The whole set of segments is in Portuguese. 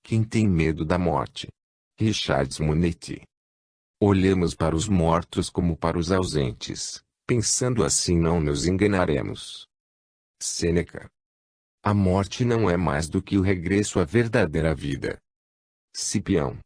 Quem tem medo da morte? Richard Simonetti. Olhemos para os mortos como para os ausentes, pensando assim não nos enganaremos. Sêneca. A morte não é mais do que o regresso à verdadeira vida. Cipião.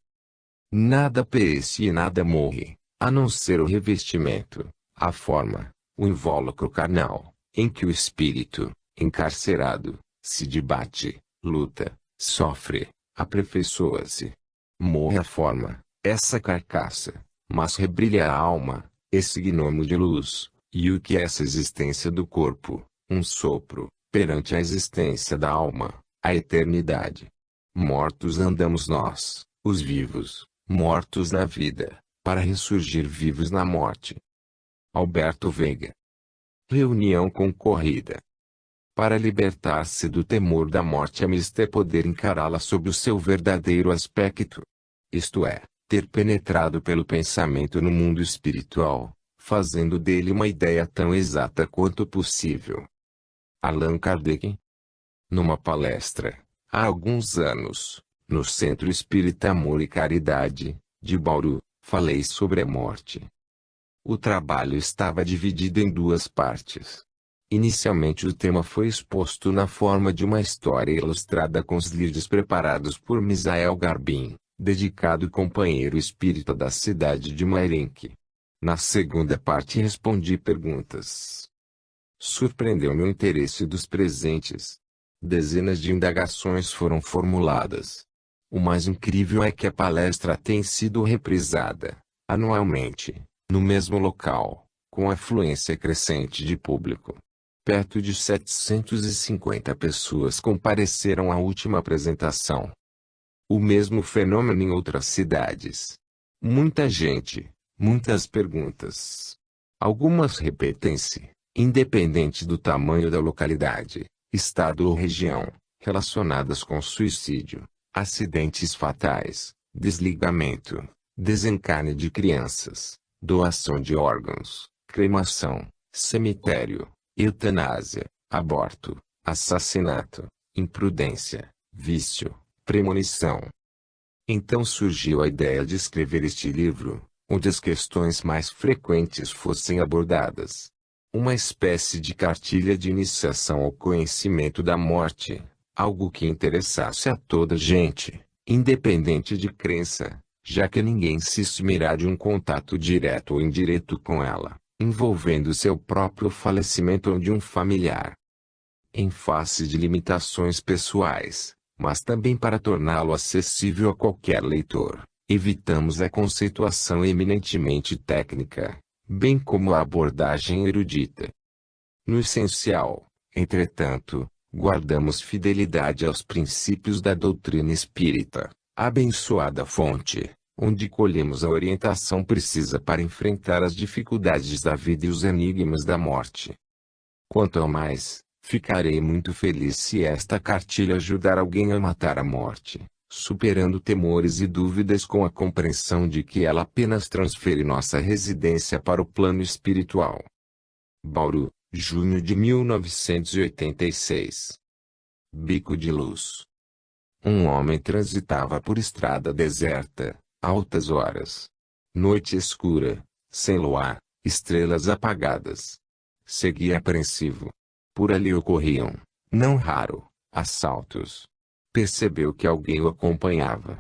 Nada perece e nada morre, a não ser o revestimento, a forma, o invólucro carnal, em que o espírito, encarcerado, se debate, luta, sofre, aperfeiçoa-se. Morre a forma, essa carcaça, mas rebrilha a alma, esse gnomo de luz, e o que é essa existência do corpo? Um sopro, perante a existência da alma, a eternidade. Mortos andamos nós, os vivos, mortos na vida, para ressurgir vivos na morte. Alberto Veiga. Reunião concorrida. Para libertar-se do temor da morte é mister poder encará-la sob o seu verdadeiro aspecto. Isto é, ter penetrado pelo pensamento no mundo espiritual, fazendo dele uma ideia tão exata quanto possível. Allan Kardec. Numa palestra, há alguns anos, no Centro Espírita Amor e Caridade, de Bauru, falei sobre a morte. O trabalho estava dividido em duas partes. Inicialmente o tema foi exposto na forma de uma história ilustrada com os livros preparados por Misael Garbim, dedicado ao companheiro espírita da cidade de Mairenque. Na segunda parte respondi perguntas. Surpreendeu-me o interesse dos presentes. Dezenas de indagações foram formuladas. O mais incrível é que a palestra tem sido reprisada, anualmente, no mesmo local, com afluência crescente de público. Perto de 750 pessoas compareceram à última apresentação. O mesmo fenômeno em outras cidades. Muita gente, muitas perguntas. Algumas repetem-se, independente do tamanho da localidade, estado ou região, relacionadas com suicídio, acidentes fatais, desligamento, desencarne de crianças, doação de órgãos, cremação, cemitério, eutanásia, aborto, assassinato, imprudência, vício, premonição. Então surgiu a ideia de escrever este livro, onde as questões mais frequentes fossem abordadas. Uma espécie de cartilha de iniciação ao conhecimento da morte, algo que interessasse a toda gente, independente de crença, já que ninguém se eximirar de um contato direto ou indireto com ela, envolvendo seu próprio falecimento ou de um familiar. Em face de limitações pessoais, mas também para torná-lo acessível a qualquer leitor, evitamos a conceituação eminentemente técnica, bem como a abordagem erudita. No essencial, entretanto, guardamos fidelidade aos princípios da doutrina espírita, abençoada fonte, onde colhemos a orientação precisa para enfrentar as dificuldades da vida e os enigmas da morte. Quanto ao mais, ficarei muito feliz se esta cartilha ajudar alguém a matar a morte, superando temores e dúvidas com a compreensão de que ela apenas transfere nossa residência para o plano espiritual. Bauru, junho de 1986. Bico de luz. Um homem transitava por estrada deserta, altas horas. Noite escura, sem luar, estrelas apagadas. Seguia apreensivo. Por ali ocorriam, não raro, assaltos. Percebeu que alguém o acompanhava.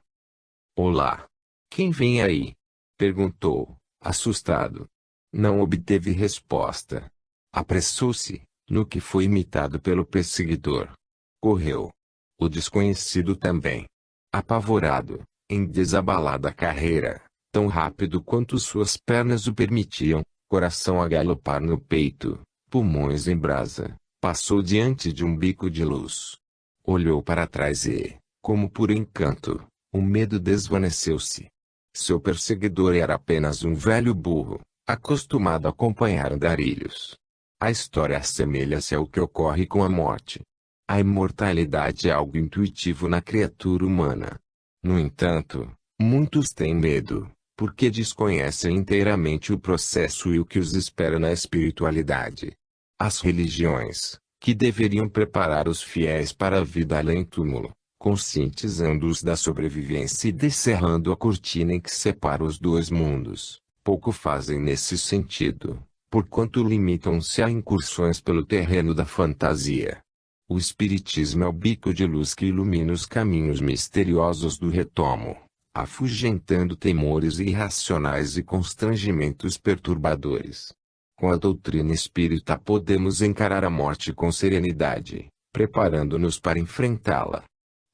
Olá! Quem vem aí? Perguntou, assustado. Não obteve resposta. Apressou-se, no que foi imitado pelo perseguidor. Correu. O desconhecido também. Apavorado, em desabalada carreira, tão rápido quanto suas pernas o permitiam, coração a galopar no peito, pulmões em brasa, passou diante de um bico de luz. Olhou para trás e, como por encanto, o medo desvaneceu-se. Seu perseguidor era apenas um velho burro, acostumado a acompanhar andarilhos. A história assemelha-se ao que ocorre com a morte. A imortalidade é algo intuitivo na criatura humana. No entanto, muitos têm medo, porque desconhecem inteiramente o processo e o que os espera na espiritualidade. As religiões, que deveriam preparar os fiéis para a vida além túmulo, conscientizando-os da sobrevivência e descerrando a cortina em que separa os dois mundos. Pouco fazem nesse sentido, porquanto limitam-se a incursões pelo terreno da fantasia. O Espiritismo é o bico de luz que ilumina os caminhos misteriosos do retomo, afugentando temores irracionais e constrangimentos perturbadores. Com a doutrina espírita podemos encarar a morte com serenidade, preparando-nos para enfrentá-la.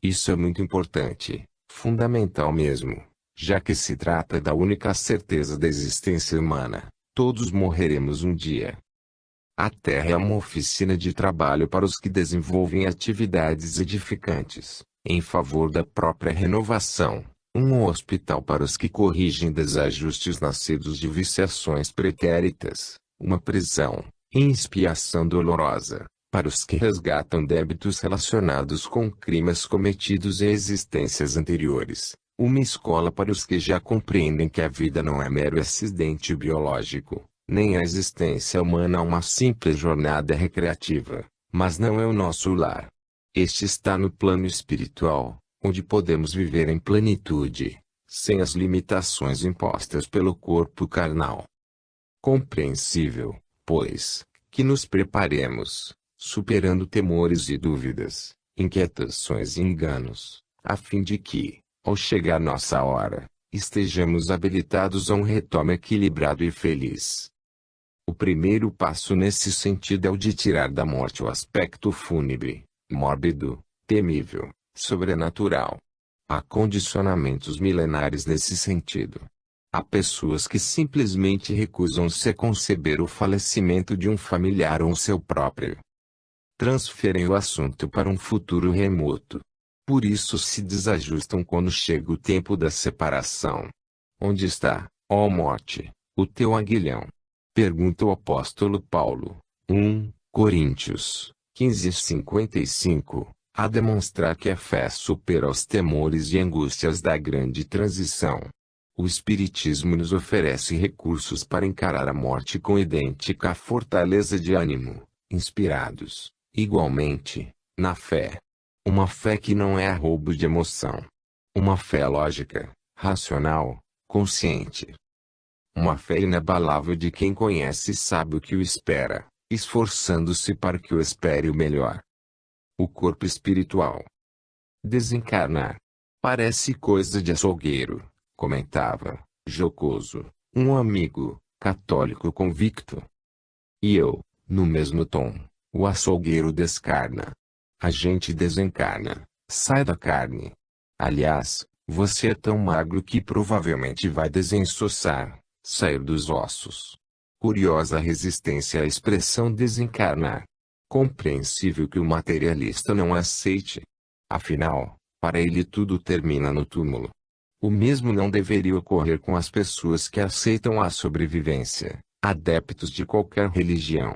Isso é muito importante, fundamental mesmo, já que se trata da única certeza da existência humana. Todos morreremos um dia. A Terra é uma oficina de trabalho para os que desenvolvem atividades edificantes, em favor da própria renovação, um hospital para os que corrigem desajustes nascidos de viciações pretéritas, uma prisão, em expiação dolorosa, para os que resgatam débitos relacionados com crimes cometidos em existências anteriores, uma escola para os que já compreendem que a vida não é mero acidente biológico, nem a existência humana uma simples jornada recreativa, mas não é o nosso lar. Este está no plano espiritual, onde podemos viver em plenitude, sem as limitações impostas pelo corpo carnal. Compreensível, pois, que nos preparemos, superando temores e dúvidas, inquietações e enganos, a fim de que, ao chegar nossa hora, estejamos habilitados a um retorno equilibrado e feliz. O primeiro passo nesse sentido é o de tirar da morte o aspecto fúnebre, mórbido, temível, sobrenatural. Há condicionamentos milenares nesse sentido. Há pessoas que simplesmente recusam-se a conceber o falecimento de um familiar ou seu próprio. Transferem o assunto para um futuro remoto. Por isso se desajustam quando chega o tempo da separação. Onde está, ó morte, o teu aguilhão? Pergunta o apóstolo Paulo, 1 Coríntios 15:55, a demonstrar que a fé supera os temores e angústias da grande transição. O Espiritismo nos oferece recursos para encarar a morte com idêntica fortaleza de ânimo, inspirados, igualmente, na fé. Uma fé que não é arroubo de emoção. Uma fé lógica, racional, consciente. Uma fé inabalável de quem conhece e sabe o que o espera, esforçando-se para que o espere o melhor. O corpo espiritual. Desencarnar. Parece coisa de açougueiro, comentava, jocoso, um amigo, católico convicto. E eu, no mesmo tom, o açougueiro descarna. A gente desencarna, sai da carne. Aliás, você é tão magro que provavelmente vai desensoçar, sair dos ossos. Curiosa resistência à expressão desencarnar. Compreensível que o materialista não aceite. Afinal, para ele tudo termina no túmulo. O mesmo não deveria ocorrer com as pessoas que aceitam a sobrevivência, adeptos de qualquer religião.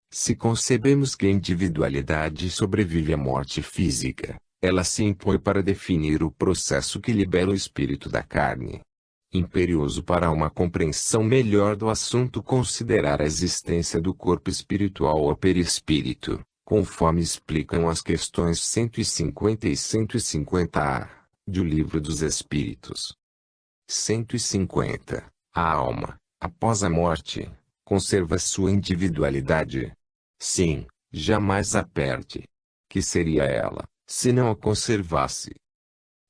Se concebemos que a individualidade sobrevive à morte física, ela se impõe para definir o processo que libera o espírito da carne. Imperioso para uma compreensão melhor do assunto considerar a existência do corpo espiritual ou perispírito, conforme explicam as questões 150 e 150-A, do Livro dos Espíritos. 150. A alma, após a morte, conserva sua individualidade? Sim, jamais a perde. Que seria ela, se não a conservasse?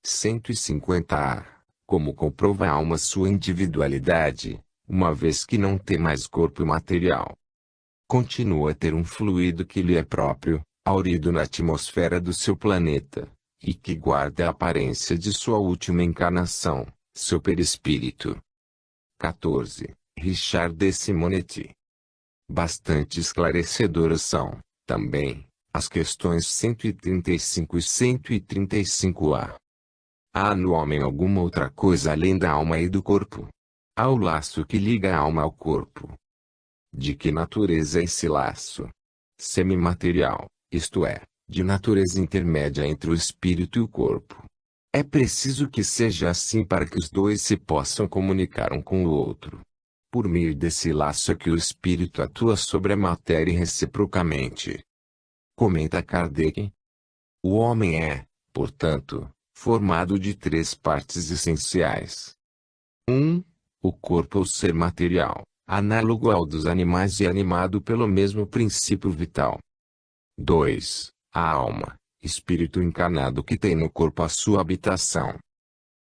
150-A. Como comprova a alma sua individualidade, uma vez que não tem mais corpo material? Continua a ter um fluido que lhe é próprio, haurido na atmosfera do seu planeta, e que guarda a aparência de sua última encarnação, seu perispírito. 14. Richard de Simonetti. Bastante esclarecedoras são, também, as questões 135 e 135-A. Há no homem alguma outra coisa além da alma e do corpo? Há o laço que liga a alma ao corpo. De que natureza é esse laço? Semimaterial, isto é, de natureza intermédia entre o espírito e o corpo. É preciso que seja assim para que os dois se possam comunicar um com o outro. Por meio desse laço é que o espírito atua sobre a matéria reciprocamente. Comenta Kardec. O homem é, portanto, formado de três partes essenciais. 1. O corpo ou ser material, análogo ao dos animais e animado pelo mesmo princípio vital. 2. A alma, espírito encarnado que tem no corpo a sua habitação.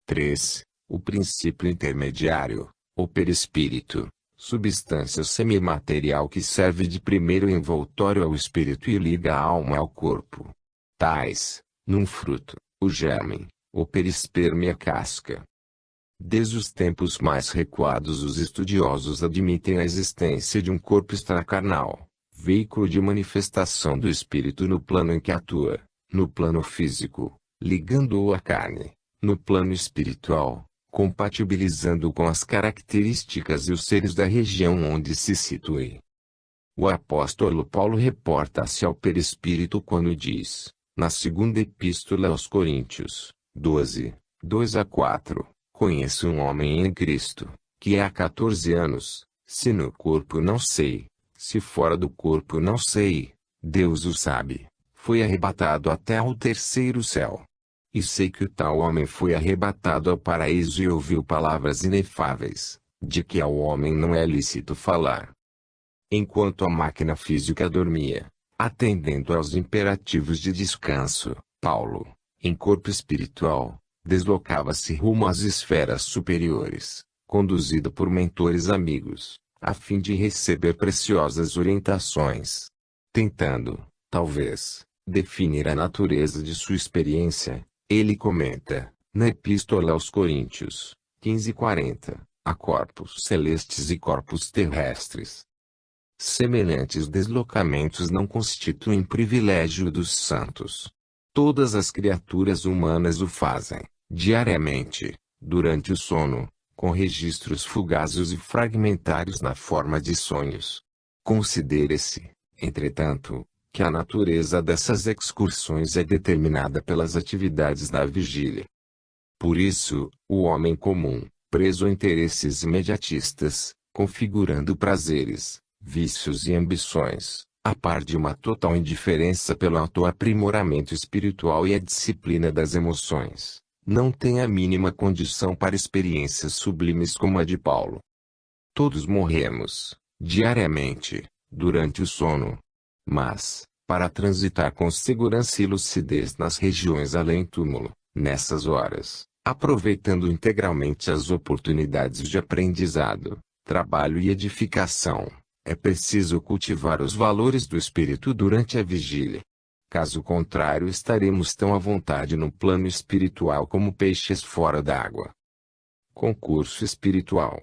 3. O princípio intermediário, ou perispírito, substância semimaterial que serve de primeiro envoltório ao espírito e liga a alma ao corpo. Tais, num fruto, o germe, o perisperme e a casca. Desde os tempos mais recuados os estudiosos admitem a existência de um corpo extracarnal, veículo de manifestação do espírito no plano em que atua, no plano físico, ligando-o à carne, no plano espiritual, compatibilizando-o com as características e os seres da região onde se situe. O apóstolo Paulo reporta-se ao perispírito quando diz, na segunda epístola aos Coríntios, 12, 2-4, conheço um homem em Cristo, que há 14 anos, se no corpo não sei, se fora do corpo não sei, Deus o sabe, foi arrebatado até ao terceiro céu. E sei que o tal homem foi arrebatado ao paraíso e ouviu palavras inefáveis, de que ao homem não é lícito falar. Enquanto a máquina física dormia, atendendo aos imperativos de descanso, Paulo, em corpo espiritual, deslocava-se rumo às esferas superiores, conduzido por mentores amigos, a fim de receber preciosas orientações. Tentando, talvez, definir a natureza de sua experiência, ele comenta, na Epístola aos Coríntios, 15:40, há corpos celestes e corpos terrestres. Semelhantes deslocamentos não constituem privilégio dos santos. Todas as criaturas humanas o fazem, diariamente, durante o sono, com registros fugazes e fragmentários na forma de sonhos. Considere-se, entretanto, que a natureza dessas excursões é determinada pelas atividades da vigília. Por isso, o homem comum, preso a interesses imediatistas, configurando prazeres, vícios e ambições, a par de uma total indiferença pelo autoaprimoramento espiritual e a disciplina das emoções, não tem a mínima condição para experiências sublimes como a de Paulo. Todos morremos, diariamente, durante o sono. Mas, para transitar com segurança e lucidez nas regiões além-túmulo, nessas horas, aproveitando integralmente as oportunidades de aprendizado, trabalho e edificação, é preciso cultivar os valores do espírito durante a vigília. Caso contrário, estaremos tão à vontade no plano espiritual como peixes fora d'água. Concurso espiritual.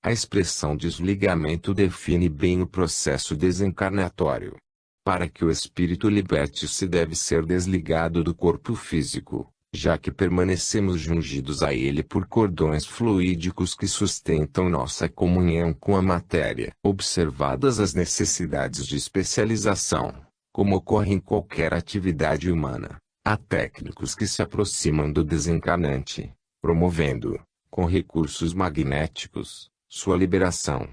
A expressão desligamento define bem o processo desencarnatório. Para que o espírito liberte-se deve ser desligado do corpo físico, já que permanecemos jungidos a ele por cordões fluídicos que sustentam nossa comunhão com a matéria. Observadas as necessidades de especialização, como ocorre em qualquer atividade humana, há técnicos que se aproximam do desencarnante, promovendo, com recursos magnéticos, sua liberação.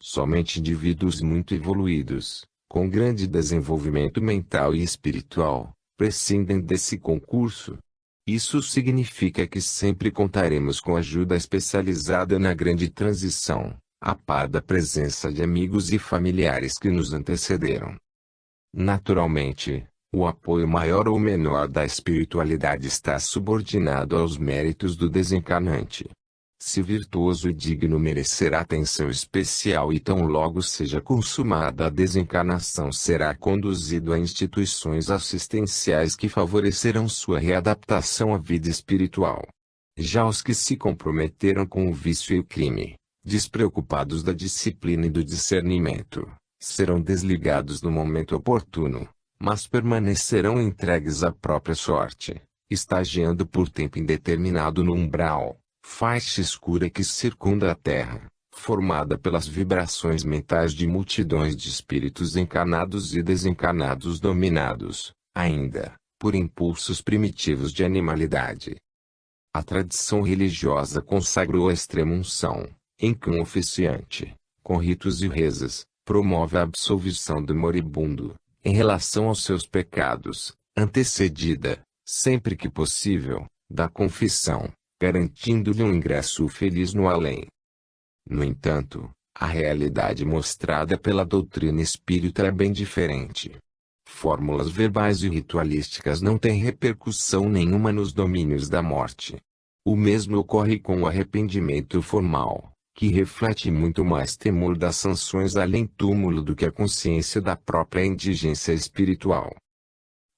Somente indivíduos muito evoluídos, com grande desenvolvimento mental e espiritual, prescindem desse concurso. Isso significa que sempre contaremos com ajuda especializada na grande transição, a par da presença de amigos e familiares que nos antecederam. Naturalmente, o apoio maior ou menor da espiritualidade está subordinado aos méritos do desencarnante. Se virtuoso e digno merecerá atenção especial e tão logo seja consumada a desencarnação será conduzido a instituições assistenciais que favorecerão sua readaptação à vida espiritual. Já os que se comprometeram com o vício e o crime, despreocupados da disciplina e do discernimento, serão desligados no momento oportuno, mas permanecerão entregues à própria sorte, estagiando por tempo indeterminado no umbral, faixa escura que circunda a Terra, formada pelas vibrações mentais de multidões de espíritos encarnados e desencarnados dominados, ainda, por impulsos primitivos de animalidade. A tradição religiosa consagrou a extrema-unção, em que um oficiante, com ritos e rezas, promove a absolvição do moribundo, em relação aos seus pecados, antecedida, sempre que possível, da confissão, garantindo-lhe um ingresso feliz no além. No entanto, a realidade mostrada pela doutrina espírita é bem diferente. Fórmulas verbais e ritualísticas não têm repercussão nenhuma nos domínios da morte. O mesmo ocorre com o arrependimento formal, que reflete muito mais temor das sanções além-túmulo do que a consciência da própria indigência espiritual.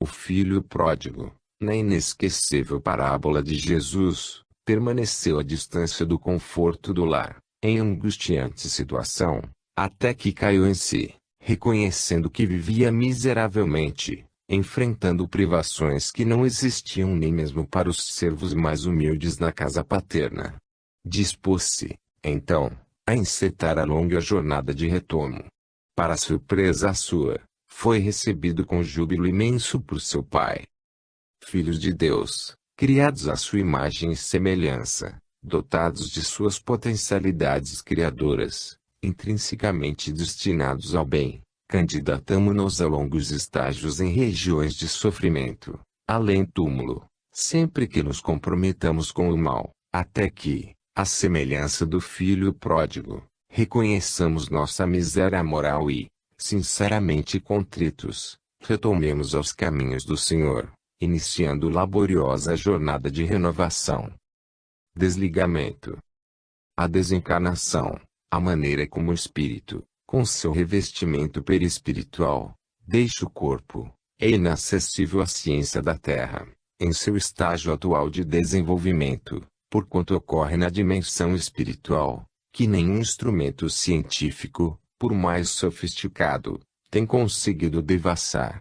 O filho pródigo, na inesquecível parábola de Jesus, permaneceu à distância do conforto do lar, em angustiante situação, até que caiu em si, reconhecendo que vivia miseravelmente, enfrentando privações que não existiam nem mesmo para os servos mais humildes na casa paterna. Dispôs-se, então, a encetar a longa jornada de retorno. Para surpresa sua, foi recebido com júbilo imenso por seu pai. Filhos de Deus, criados à sua imagem e semelhança, dotados de suas potencialidades criadoras, intrinsecamente destinados ao bem, candidatamo-nos a longos estágios em regiões de sofrimento, além túmulo, sempre que nos comprometamos com o mal, até que, à semelhança do filho pródigo, reconheçamos nossa miséria moral e, sinceramente contritos, retomemos aos caminhos do Senhor, iniciando laboriosa jornada de renovação. Desligamento. A desencarnação, a maneira como o espírito, com seu revestimento perispiritual, deixa o corpo, é inacessível à ciência da Terra, em seu estágio atual de desenvolvimento, porquanto ocorre na dimensão espiritual, que nenhum instrumento científico, por mais sofisticado, tem conseguido devassar.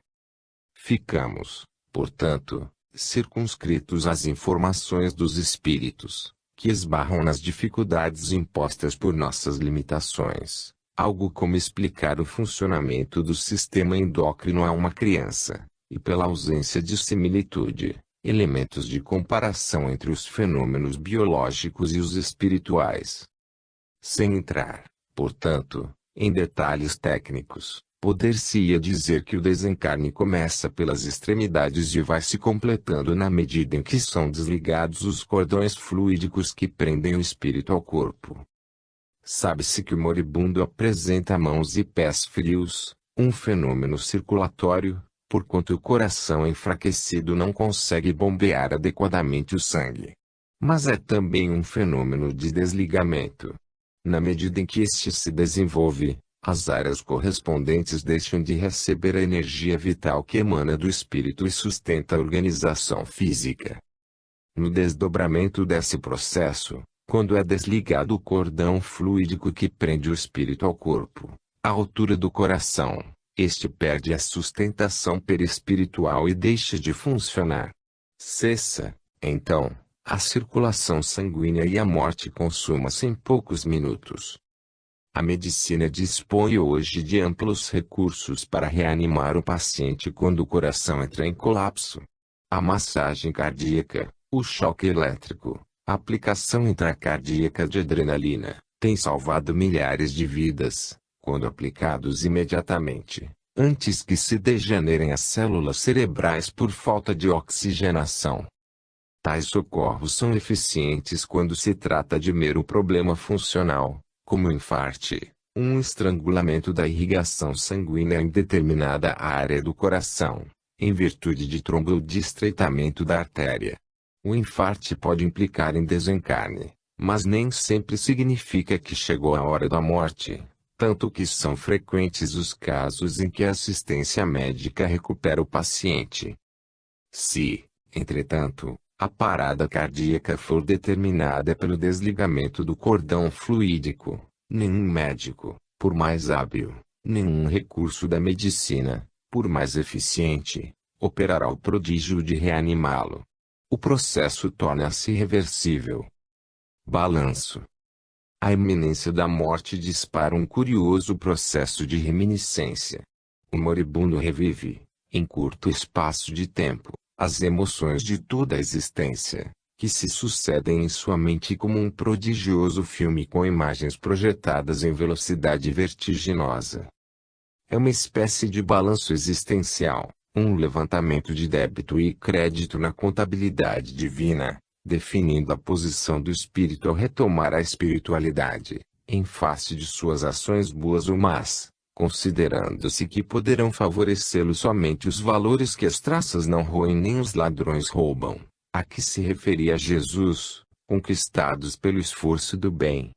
Ficamos, portanto, circunscritos às informações dos espíritos, que esbarram nas dificuldades impostas por nossas limitações, algo como explicar o funcionamento do sistema endócrino a uma criança, e pela ausência de similitude, elementos de comparação entre os fenômenos biológicos e os espirituais. Sem entrar, portanto, em detalhes técnicos, poder-se-ia dizer que o desencarne começa pelas extremidades e vai se completando na medida em que são desligados os cordões fluídicos que prendem o espírito ao corpo. Sabe-se que o moribundo apresenta mãos e pés frios, um fenômeno circulatório, porquanto o coração enfraquecido não consegue bombear adequadamente o sangue. Mas é também um fenômeno de desligamento. Na medida em que este se desenvolve, as áreas correspondentes deixam de receber a energia vital que emana do espírito e sustenta a organização física. No desdobramento desse processo, quando é desligado o cordão fluídico que prende o espírito ao corpo, à altura do coração, este perde a sustentação perispiritual e deixa de funcionar. Cessa, então, a circulação sanguínea e a morte consuma-se em poucos minutos. A medicina dispõe hoje de amplos recursos para reanimar o paciente quando o coração entra em colapso. A massagem cardíaca, o choque elétrico, a aplicação intracardíaca de adrenalina, têm salvado milhares de vidas, quando aplicados imediatamente, antes que se degenerem as células cerebrais por falta de oxigenação. Tais socorros são eficientes quando se trata de mero problema funcional, como infarte, um estrangulamento da irrigação sanguínea em determinada área do coração, em virtude de trombo ou de estreitamento da artéria. O infarte pode implicar em desencarne, mas nem sempre significa que chegou a hora da morte, tanto que são frequentes os casos em que a assistência médica recupera o paciente. Se, entretanto, a parada cardíaca for determinada pelo desligamento do cordão fluídico, nenhum médico, por mais hábil, nenhum recurso da medicina, por mais eficiente, operará o prodígio de reanimá-lo. O processo torna-se irreversível. Balanço. A iminência da morte dispara um curioso processo de reminiscência. O moribundo revive, em curto espaço de tempo, as emoções de toda a existência, que se sucedem em sua mente como um prodigioso filme com imagens projetadas em velocidade vertiginosa. É uma espécie de balanço existencial, Um levantamento de débito e crédito na contabilidade divina, definindo a posição do espírito ao retomar a espiritualidade, em face de suas ações boas ou más, considerando-se que poderão favorecê-lo somente os valores que as traças não roem nem os ladrões roubam, a que se referia Jesus, conquistados pelo esforço do bem.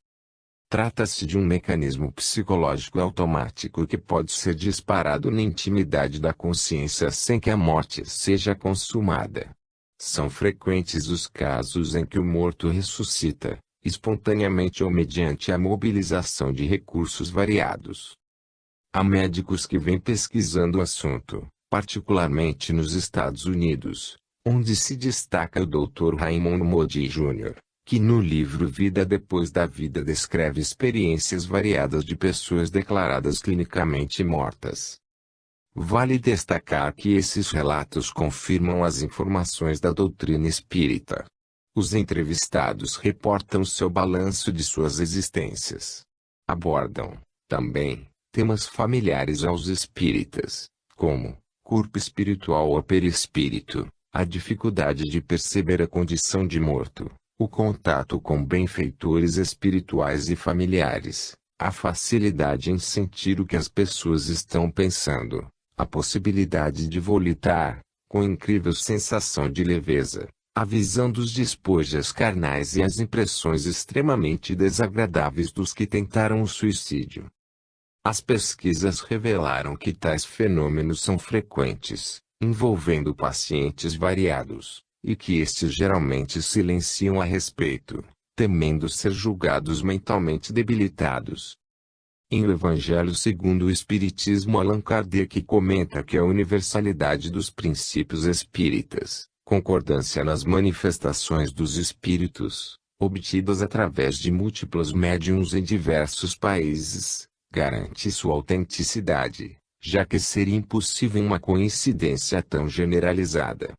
Trata-se de um mecanismo psicológico automático que pode ser disparado na intimidade da consciência sem que a morte seja consumada. São frequentes os casos em que o morto ressuscita, espontaneamente ou mediante a mobilização de recursos variados. Há médicos que vêm pesquisando o assunto, particularmente nos Estados Unidos, onde se destaca o Dr. Raymond Moody Jr., que no livro Vida Depois da Vida descreve experiências variadas de pessoas declaradas clinicamente mortas. Vale destacar que esses relatos confirmam as informações da doutrina espírita. Os entrevistados reportam seu balanço de suas existências. Abordam, também, temas familiares aos espíritas, como corpo espiritual ou perispírito, a dificuldade de perceber a condição de morto, o contato com benfeitores espirituais e familiares, a facilidade em sentir o que as pessoas estão pensando, a possibilidade de volitar, com incrível sensação de leveza, a visão dos despojos carnais e as impressões extremamente desagradáveis dos que tentaram o suicídio. As pesquisas revelaram que tais fenômenos são frequentes, envolvendo pacientes variados, e que estes geralmente silenciam a respeito, temendo ser julgados mentalmente debilitados. Em O Evangelho segundo o Espiritismo, Allan Kardec comenta que a universalidade dos princípios espíritas, concordância nas manifestações dos espíritos, obtidas através de múltiplos médiuns em diversos países, garante sua autenticidade, já que seria impossível uma coincidência tão generalizada.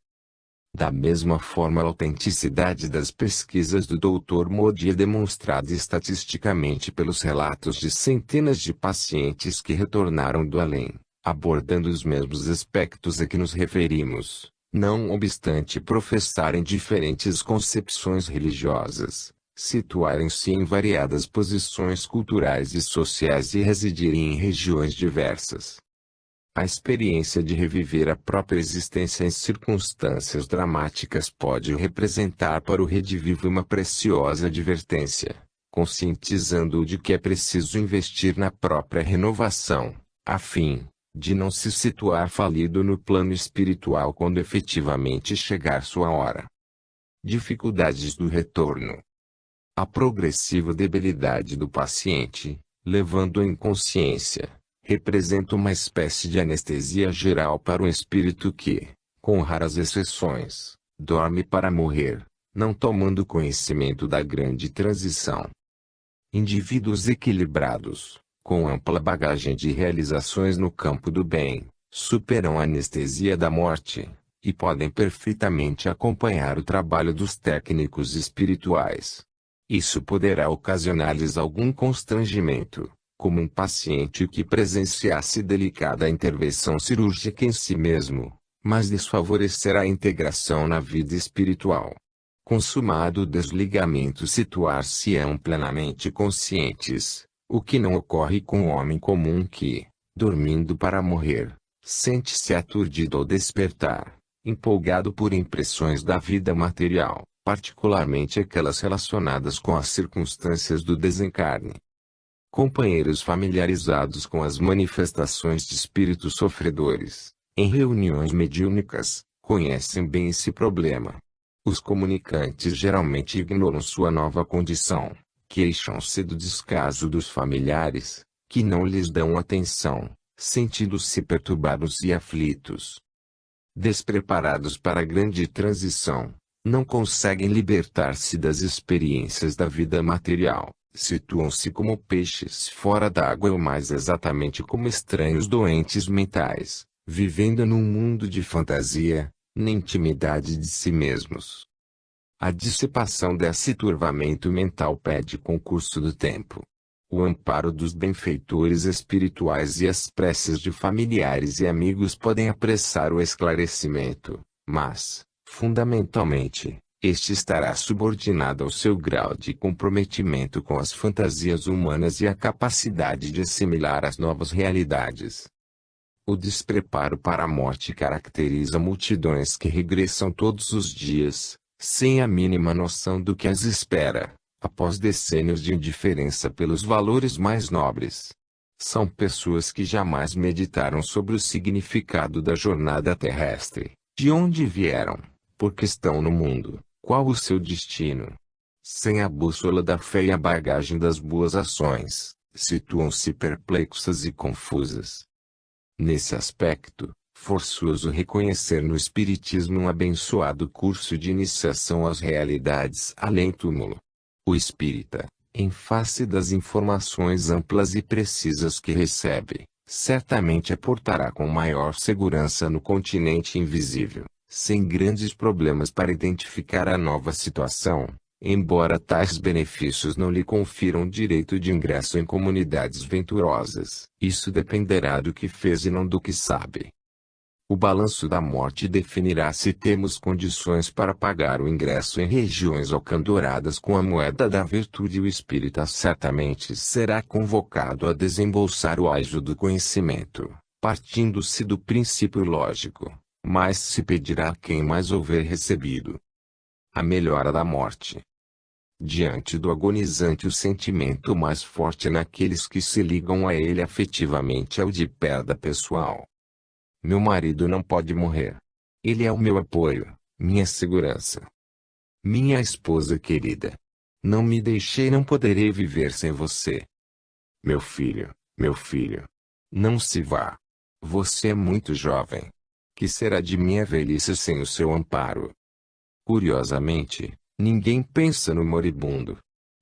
Da mesma forma, a autenticidade das pesquisas do Dr. Moody é demonstrada estatisticamente pelos relatos de centenas de pacientes que retornaram do além, abordando os mesmos aspectos a que nos referimos, não obstante professarem diferentes concepções religiosas, situarem-se em variadas posições culturais e sociais e residirem em regiões diversas. A experiência de reviver a própria existência em circunstâncias dramáticas pode representar para o redivivo uma preciosa advertência, conscientizando-o de que é preciso investir na própria renovação, a fim de não se situar falido no plano espiritual quando efetivamente chegar sua hora. Dificuldades do retorno. A progressiva debilidade do paciente, levando à inconsciência, representa uma espécie de anestesia geral para um espírito que, com raras exceções, dorme para morrer, não tomando conhecimento da grande transição. Indivíduos equilibrados, com ampla bagagem de realizações no campo do bem, superam a anestesia da morte, e podem perfeitamente acompanhar o trabalho dos técnicos espirituais. Isso poderá ocasionar-lhes algum constrangimento, como um paciente que presenciasse delicada intervenção cirúrgica em si mesmo, mas desfavorecerá a integração na vida espiritual. Consumado o desligamento, situar-se-ão plenamente conscientes, o que não ocorre com o homem comum que, dormindo para morrer, sente-se aturdido ao despertar, empolgado por impressões da vida material, particularmente aquelas relacionadas com as circunstâncias do desencarne. Companheiros familiarizados com as manifestações de espíritos sofredores, em reuniões mediúnicas, conhecem bem esse problema. Os comunicantes geralmente ignoram sua nova condição, queixam-se do descaso dos familiares, que não lhes dão atenção, sentindo-se perturbados e aflitos. Despreparados para a grande transição, não conseguem libertar-se das experiências da vida material. Situam-se como peixes fora d'água ou mais exatamente como estranhos doentes mentais, vivendo num mundo de fantasia, na intimidade de si mesmos. A dissipação desse turvamento mental pede concurso do tempo. O amparo dos benfeitores espirituais e as preces de familiares e amigos podem apressar o esclarecimento, mas, fundamentalmente, este estará subordinado ao seu grau de comprometimento com as fantasias humanas e à capacidade de assimilar as novas realidades. O despreparo para a morte caracteriza multidões que regressam todos os dias, sem a mínima noção do que as espera, após decênios de indiferença pelos valores mais nobres. São pessoas que jamais meditaram sobre o significado da jornada terrestre, de onde vieram, porque estão no mundo, qual o seu destino. Sem a bússola da fé e a bagagem das boas ações, situam-se perplexas e confusas. Nesse aspecto, forçoso reconhecer no Espiritismo um abençoado curso de iniciação às realidades além-túmulo. O espírita, em face das informações amplas e precisas que recebe, certamente aportará com maior segurança no continente invisível, sem grandes problemas para identificar a nova situação, embora tais benefícios não lhe confiram direito de ingresso em comunidades venturosas. Isso dependerá do que fez e não do que sabe. O balanço da morte definirá se temos condições para pagar o ingresso em regiões alcandoradas com a moeda da virtude. O espírita certamente será convocado a desembolsar o ágio do conhecimento, partindo-se do princípio lógico, mas se pedirá a quem mais houver recebido. A melhora da morte. Diante do agonizante, o sentimento mais forte naqueles que se ligam a ele afetivamente é o de perda pessoal. Meu marido não pode morrer. Ele é o meu apoio, minha segurança. Minha esposa querida. Não me deixei, não poderei viver sem você. Meu filho, não se vá. Você é muito jovem. Que será de minha velhice sem o seu amparo? Curiosamente, ninguém pensa no moribundo.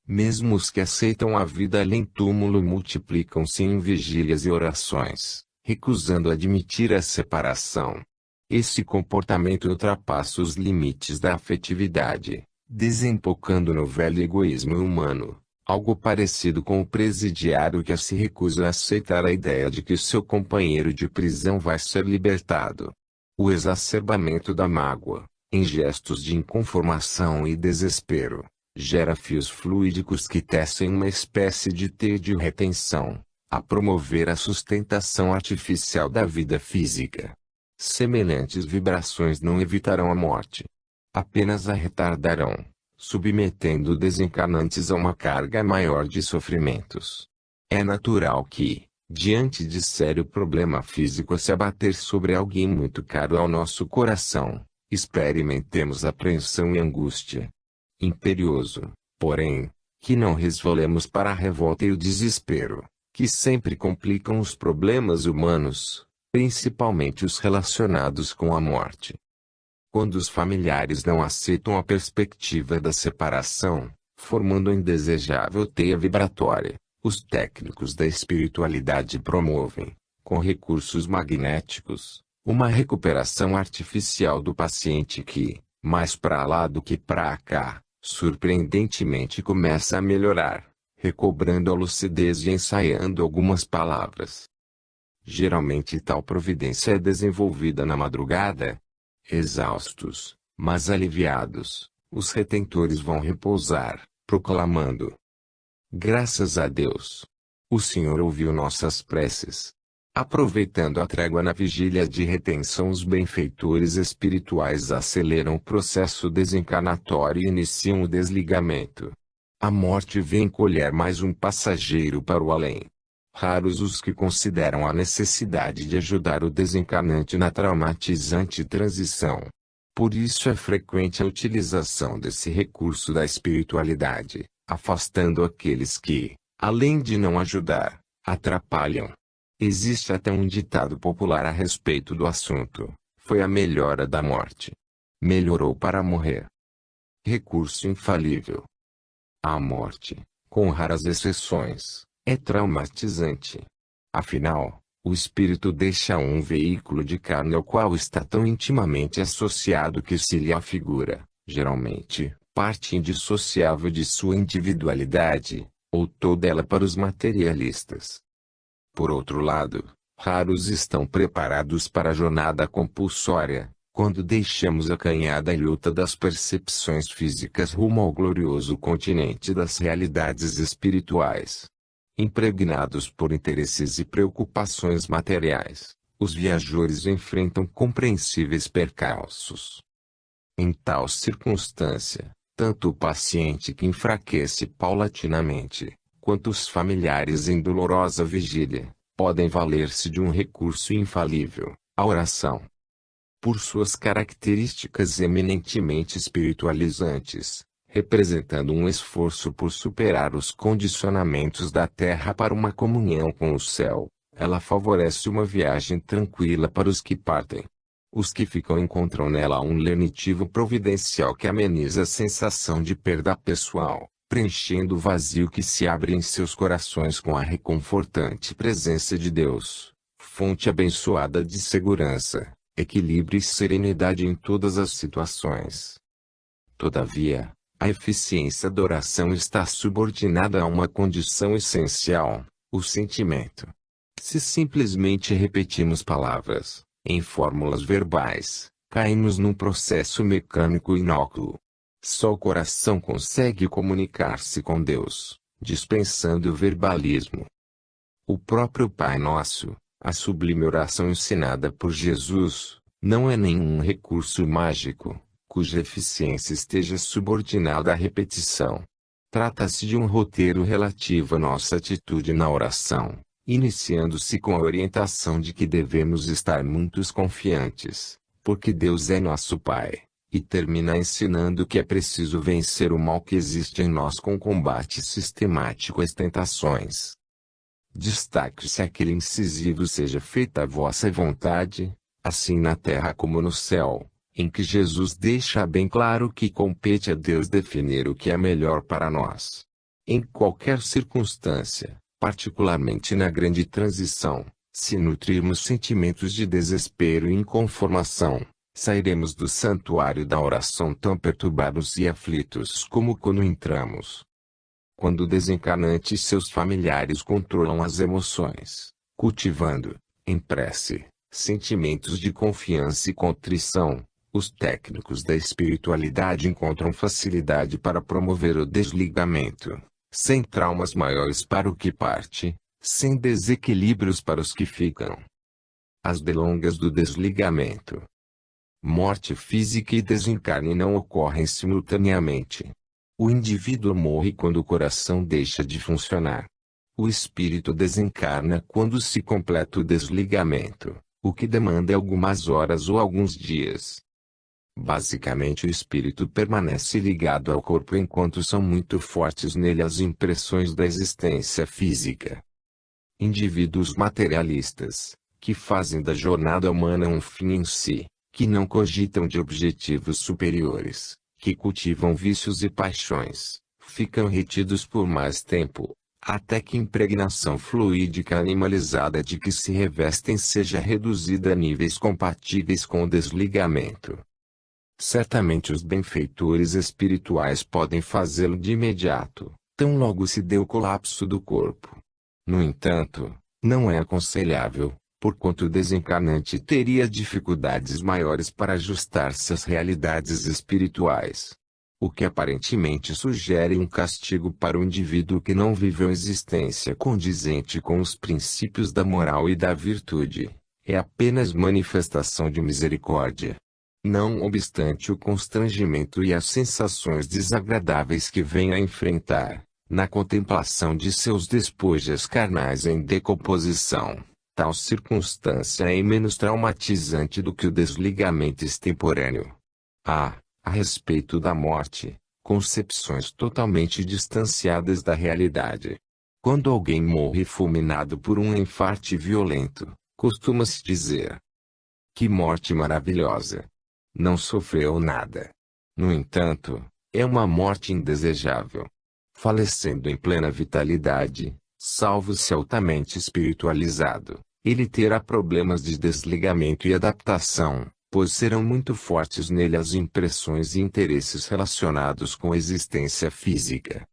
Mesmo os que aceitam a vida além túmulo multiplicam-se em vigílias e orações, recusando admitir a separação. Esse comportamento ultrapassa os limites da afetividade, desembocando no velho egoísmo humano, algo parecido com o presidiário que se recusa a aceitar a ideia de que seu companheiro de prisão vai ser libertado. O exacerbamento da mágoa, em gestos de inconformação e desespero, gera fios fluídicos que tecem uma espécie de teia de retenção, a promover a sustentação artificial da vida física. Semelhantes vibrações não evitarão a morte. Apenas a retardarão, submetendo desencarnantes a uma carga maior de sofrimentos. É natural que, diante de sério problema físico a se abater sobre alguém muito caro ao nosso coração, experimentemos apreensão e angústia. Imperioso, porém, que não resvalemos para a revolta e o desespero, que sempre complicam os problemas humanos, principalmente os relacionados com a morte. Quando os familiares não aceitam a perspectiva da separação, formando a indesejável teia vibratória, os técnicos da espiritualidade promovem, com recursos magnéticos, uma recuperação artificial do paciente que, mais para lá do que para cá, surpreendentemente começa a melhorar, recobrando a lucidez e ensaiando algumas palavras. Geralmente tal providência é desenvolvida na madrugada. Exaustos, mas aliviados, os retentores vão repousar, proclamando: graças a Deus! O Senhor ouviu nossas preces. Aproveitando a trégua na vigília de retenção, os benfeitores espirituais aceleram o processo desencarnatório e iniciam o desligamento. A morte vem colher mais um passageiro para o além. Raros os que consideram a necessidade de ajudar o desencarnante na traumatizante transição. Por isso é frequente a utilização desse recurso da espiritualidade, afastando aqueles que, além de não ajudar, atrapalham. Existe até um ditado popular a respeito do assunto: foi a melhora da morte. Melhorou para morrer. Recurso infalível. A morte, com raras exceções, é traumatizante. Afinal, o espírito deixa um veículo de carne ao qual está tão intimamente associado que se lhe afigura, geralmente, parte indissociável de sua individualidade, ou toda ela para os materialistas. Por outro lado, raros estão preparados para a jornada compulsória, quando deixamos a canhada e luta das percepções físicas rumo ao glorioso continente das realidades espirituais. Impregnados por interesses e preocupações materiais, os viajores enfrentam compreensíveis percalços. Em tal circunstância, tanto o paciente que enfraquece paulatinamente, quanto os familiares em dolorosa vigília, podem valer-se de um recurso infalível, a oração. Por suas características eminentemente espiritualizantes, representando um esforço por superar os condicionamentos da terra para uma comunhão com o céu, ela favorece uma viagem tranquila para os que partem. Os que ficam encontram nela um lenitivo providencial que ameniza a sensação de perda pessoal, preenchendo o vazio que se abre em seus corações com a reconfortante presença de Deus, fonte abençoada de segurança, equilíbrio e serenidade em todas as situações. Todavia, a eficiência da oração está subordinada a uma condição essencial, o sentimento. Se simplesmente repetimos palavras, em fórmulas verbais, caímos num processo mecânico inócuo. Só o coração consegue comunicar-se com Deus, dispensando o verbalismo. O próprio Pai Nosso, a sublime oração ensinada por Jesus, não é nenhum recurso mágico, cuja eficiência esteja subordinada à repetição. Trata-se de um roteiro relativo à nossa atitude na oração, iniciando-se com a orientação de que devemos estar muito confiantes, porque Deus é nosso Pai, e termina ensinando que é preciso vencer o mal que existe em nós com combate sistemático às tentações. Destaque-se aquele incisivo: seja feita a vossa vontade, assim na terra como no céu, em que Jesus deixa bem claro que compete a Deus definir o que é melhor para nós. Em qualquer circunstância, particularmente na grande transição, se nutrirmos sentimentos de desespero e inconformação, sairemos do santuário da oração tão perturbados e aflitos como quando entramos. Quando o desencarnante e seus familiares controlam as emoções, cultivando, em prece, sentimentos de confiança e contrição, os técnicos da espiritualidade encontram facilidade para promover o desligamento, sem traumas maiores para o que parte, sem desequilíbrios para os que ficam. As delongas do desligamento. Morte física e desencarne não ocorrem simultaneamente. O indivíduo morre quando o coração deixa de funcionar. O espírito desencarna quando se completa o desligamento, o que demanda algumas horas ou alguns dias. Basicamente, o espírito permanece ligado ao corpo enquanto são muito fortes nele as impressões da existência física. Indivíduos materialistas, que fazem da jornada humana um fim em si, que não cogitam de objetivos superiores, que cultivam vícios e paixões, ficam retidos por mais tempo, até que a impregnação fluídica animalizada de que se revestem seja reduzida a níveis compatíveis com o desligamento. Certamente os benfeitores espirituais podem fazê-lo de imediato, tão logo se dê o colapso do corpo. No entanto, não é aconselhável, porquanto o desencarnante teria dificuldades maiores para ajustar-se às realidades espirituais. O que aparentemente sugere um castigo para o indivíduo que não viveu existência condizente com os princípios da moral e da virtude, é apenas manifestação de misericórdia. Não obstante o constrangimento e as sensações desagradáveis que vem a enfrentar, na contemplação de seus despojos carnais em decomposição, tal circunstância é menos traumatizante do que o desligamento extemporâneo. A respeito da morte, concepções totalmente distanciadas da realidade. Quando alguém morre fulminado por um enfarte violento, costuma-se dizer: que morte maravilhosa! Não sofreu nada. No entanto, é uma morte indesejável. Falecendo em plena vitalidade, salvo-se altamente espiritualizado, ele terá problemas de desligamento e adaptação, pois serão muito fortes nele as impressões e interesses relacionados com a existência física.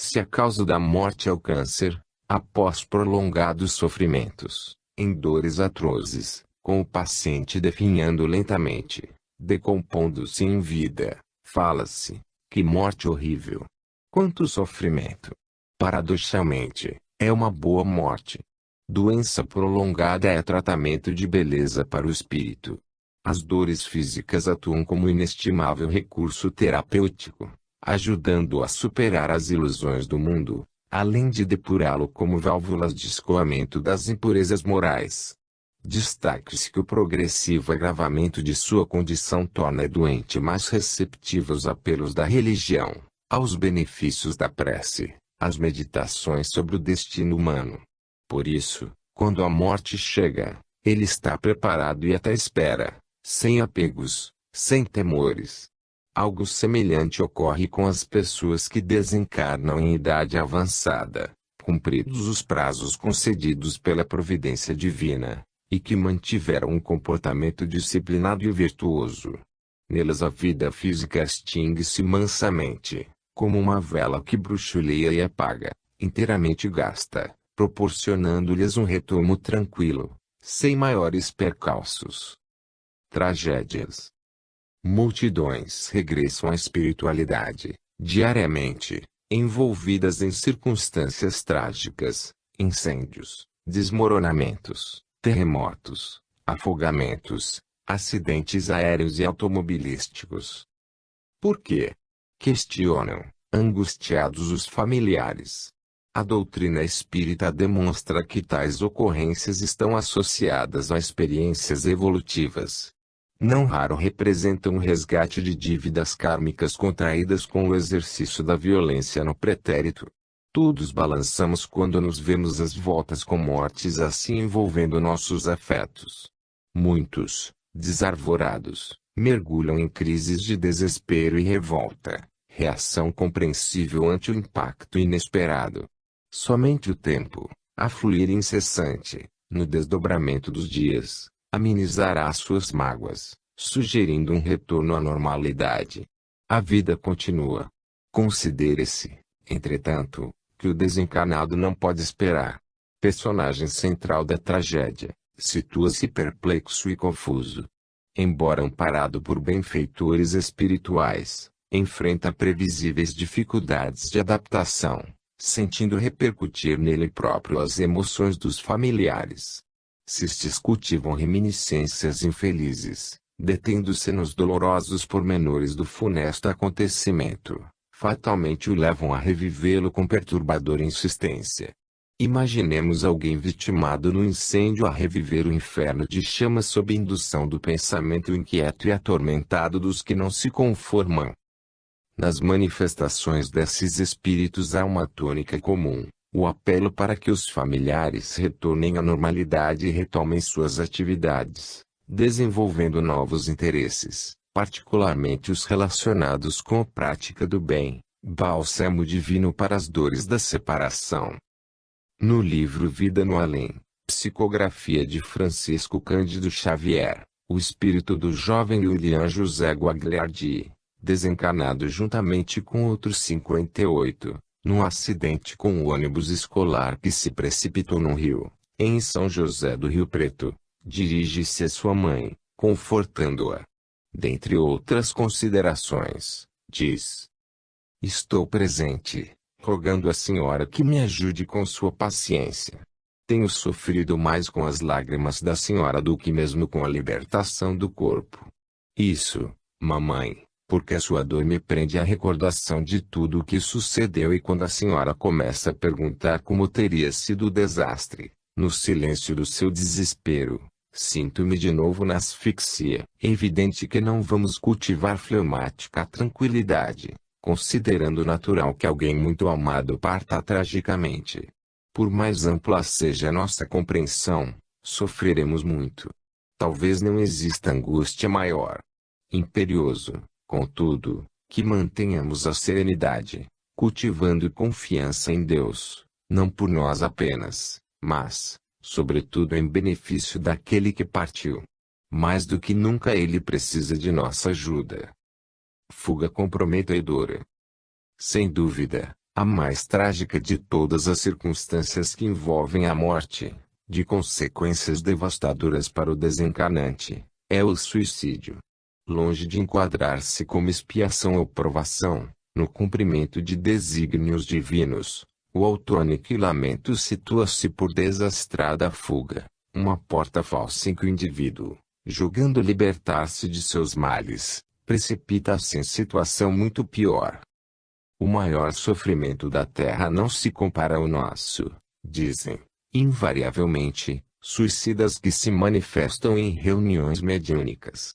Se a causa da morte é o câncer, após prolongados sofrimentos, em dores atrozes, com o paciente definhando lentamente, decompondo-se em vida, fala-se: que morte horrível! Quanto sofrimento! Paradoxalmente, é uma boa morte. Doença prolongada é tratamento de beleza para o espírito. As dores físicas atuam como inestimável recurso terapêutico, ajudando a superar as ilusões do mundo, além de depurá-lo como válvulas de escoamento das impurezas morais. Destaque-se que o progressivo agravamento de sua condição torna o doente mais receptivo aos apelos da religião, aos benefícios da prece, às meditações sobre o destino humano. Por isso, quando a morte chega, ele está preparado e até espera, sem apegos, sem temores. Algo semelhante ocorre com as pessoas que desencarnam em idade avançada, cumpridos os prazos concedidos pela providência divina, e que mantiveram um comportamento disciplinado e virtuoso. Nelas a vida física extingue-se mansamente, como uma vela que bruxuleia e apaga, inteiramente gasta, proporcionando-lhes um retorno tranquilo, sem maiores percalços. Tragédias. Multidões regressam à espiritualidade, diariamente, envolvidas em circunstâncias trágicas, incêndios, desmoronamentos, terremotos, afogamentos, acidentes aéreos e automobilísticos. Por quê? Questionam, angustiados os familiares. A doutrina espírita demonstra que tais ocorrências estão associadas a experiências evolutivas. Não raro representam o resgate de dívidas kármicas contraídas com o exercício da violência no pretérito. Todos balançamos quando nos vemos às voltas com mortes assim envolvendo nossos afetos. Muitos, desarvorados, mergulham em crises de desespero e revolta, reação compreensível ante o impacto inesperado. Somente o tempo, a fluir incessante, no desdobramento dos dias, amenizará suas mágoas, sugerindo um retorno à normalidade. A vida continua. Considere-se, entretanto, que o desencarnado não pode esperar. Personagem central da tragédia, situa-se perplexo e confuso. Embora amparado por benfeitores espirituais, enfrenta previsíveis dificuldades de adaptação, sentindo repercutir nele próprio as emoções dos familiares. Se cultivam reminiscências infelizes, detendo-se nos dolorosos pormenores do funesto acontecimento, fatalmente o levam a revivê-lo com perturbadora insistência. Imaginemos alguém vitimado no incêndio a reviver o inferno de chamas sob indução do pensamento inquieto e atormentado dos que não se conformam. Nas manifestações desses espíritos há uma tônica comum, o apelo para que os familiares retornem à normalidade e retomem suas atividades, desenvolvendo novos interesses, particularmente os relacionados com a prática do bem, bálsamo divino para as dores da separação. No livro Vida no Além, psicografia de Francisco Cândido Xavier, o espírito do jovem William José Guagliardi, desencarnado juntamente com outros 58, num acidente com o ônibus escolar que se precipitou no rio, em São José do Rio Preto, dirige-se a sua mãe, confortando-a. Dentre outras considerações, diz: estou presente, rogando à senhora que me ajude com sua paciência. Tenho sofrido mais com as lágrimas da senhora do que mesmo com a libertação do corpo. Isso, mamãe, porque a sua dor me prende à recordação de tudo o que sucedeu e quando a senhora começa a perguntar como teria sido o desastre, no silêncio do seu desespero, sinto-me de novo na asfixia. É evidente que não vamos cultivar fleumática tranquilidade, considerando natural que alguém muito amado parta tragicamente. Por mais ampla seja a nossa compreensão, sofreremos muito. Talvez não exista angústia maior. Imperioso, contudo, que mantenhamos a serenidade, cultivando confiança em Deus, não por nós apenas, mas, sobretudo em benefício daquele que partiu. Mais do que nunca ele precisa de nossa ajuda. Fuga comprometedora. Sem dúvida, A mais trágica de todas as circunstâncias que envolvem a morte, de consequências devastadoras para o desencarnante, é o suicídio. Longe de enquadrar-se como expiação ou provação, no cumprimento de desígnios divinos, o autoaniquilamento situa-se por desastrada fuga, uma porta falsa em que o indivíduo, julgando libertar-se de seus males, precipita-se em situação muito pior. O maior sofrimento da terra não se compara ao nosso, dizem, invariavelmente, suicidas que se manifestam em reuniões mediúnicas.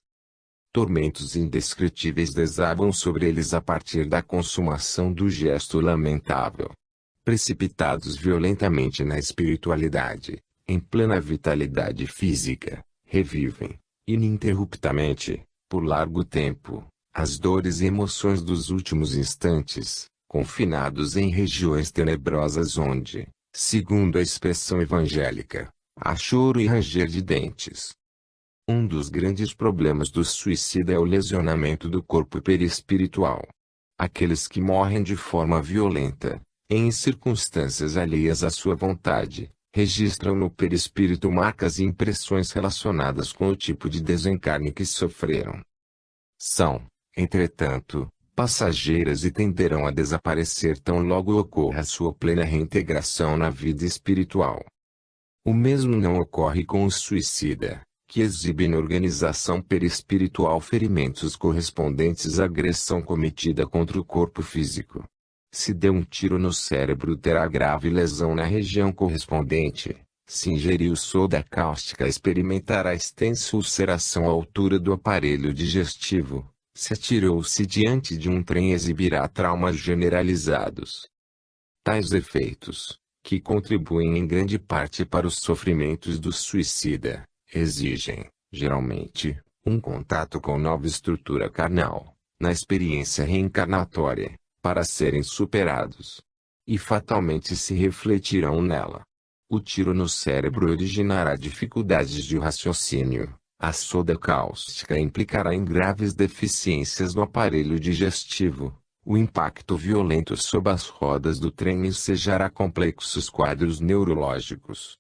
Tormentos indescritíveis desabam sobre eles a partir da consumação do gesto lamentável. Precipitados violentamente na espiritualidade, em plena vitalidade física, revivem, ininterruptamente, por largo tempo, as dores e emoções dos últimos instantes, confinados em regiões tenebrosas onde, segundo a expressão evangélica, há choro e ranger de dentes. Um dos grandes problemas do suicida é o lesionamento do corpo perispiritual. Aqueles que morrem de forma violenta, em circunstâncias alheias à sua vontade, registram no perispírito marcas e impressões relacionadas com o tipo de desencarne que sofreram. São, entretanto, passageiras e tenderão a desaparecer tão logo ocorra sua plena reintegração na vida espiritual. O mesmo não ocorre com o suicida, que exibe na organização perispiritual ferimentos correspondentes à agressão cometida contra o corpo físico. Se deu um tiro no cérebro, terá grave lesão na região correspondente. Se ingeriu soda cáustica, experimentará extensa ulceração à altura do aparelho digestivo. Se atirou-se diante de um trem, exibirá traumas generalizados. Tais efeitos, que contribuem em grande parte para os sofrimentos do suicida, exigem, geralmente, um contato com nova estrutura carnal, na experiência reencarnatória, para serem superados. E fatalmente se refletirão nela. O tiro no cérebro originará dificuldades de raciocínio. A soda cáustica implicará em graves deficiências no aparelho digestivo. O impacto violento sob as rodas do trem ensejará complexos quadros neurológicos.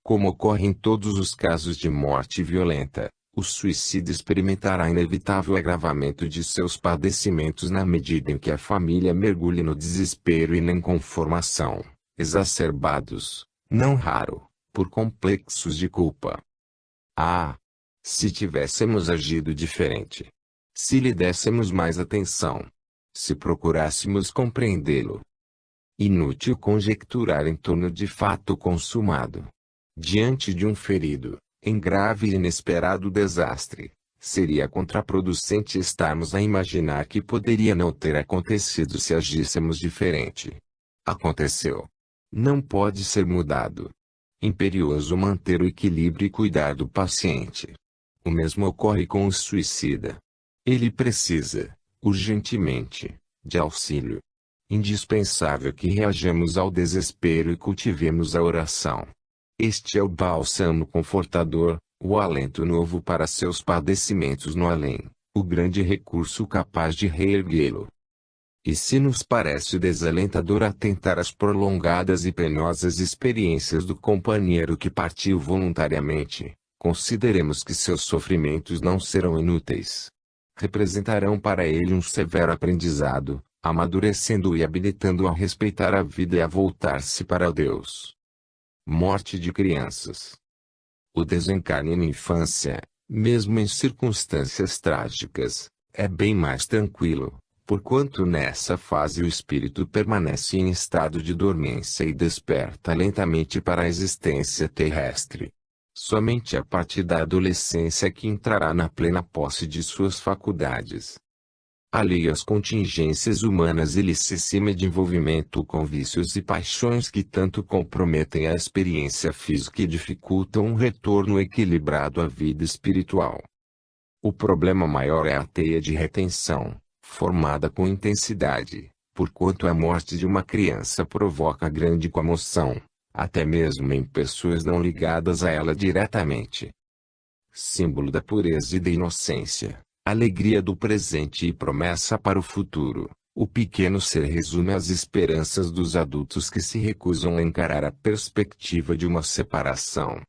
Como ocorre em todos os casos de morte violenta, o suicida experimentará inevitável agravamento de seus padecimentos na medida em que a família mergulhe no desespero e na inconformação, exacerbados, não raro, por complexos de culpa. Ah! Se tivéssemos agido diferente! Se lhe dessemos mais atenção! Se procurássemos compreendê-lo! Inútil conjecturar em torno de fato consumado. Diante de um ferido, em grave e inesperado desastre, seria contraproducente estarmos a imaginar que poderia não ter acontecido se agíssemos diferente. Aconteceu. Não pode ser mudado. Imperioso manter o equilíbrio e cuidar do paciente. O mesmo ocorre com o suicida. Ele precisa, urgentemente, de auxílio. Indispensável que reajamos ao desespero e cultivemos a oração. Este é o bálsamo confortador, o alento novo para seus padecimentos no além, o grande recurso capaz de reerguê-lo. E se nos parece desalentador atentar às prolongadas e penosas experiências do companheiro que partiu voluntariamente, consideremos que seus sofrimentos não serão inúteis. Representarão para ele um severo aprendizado, amadurecendo-o e habilitando-o a respeitar a vida e a voltar-se para Deus. Morte de crianças. O desencarne na infância, mesmo em circunstâncias trágicas, é bem mais tranquilo, porquanto nessa fase o espírito permanece em estado de dormência e desperta lentamente para a existência terrestre. Somente a partir da adolescência que entrará na plena posse de suas faculdades. Alheio às contingências humanas ele se cima de envolvimento com vícios e paixões que tanto comprometem a experiência física e dificultam um retorno equilibrado à vida espiritual. O problema maior é a teia de retenção, formada com intensidade, porquanto a morte de uma criança provoca grande comoção, até mesmo em pessoas não ligadas a ela diretamente. Símbolo da pureza e da inocência, alegria do presente e promessa para o futuro, O pequeno ser resume as esperanças dos adultos que se recusam a encarar a perspectiva de uma separação.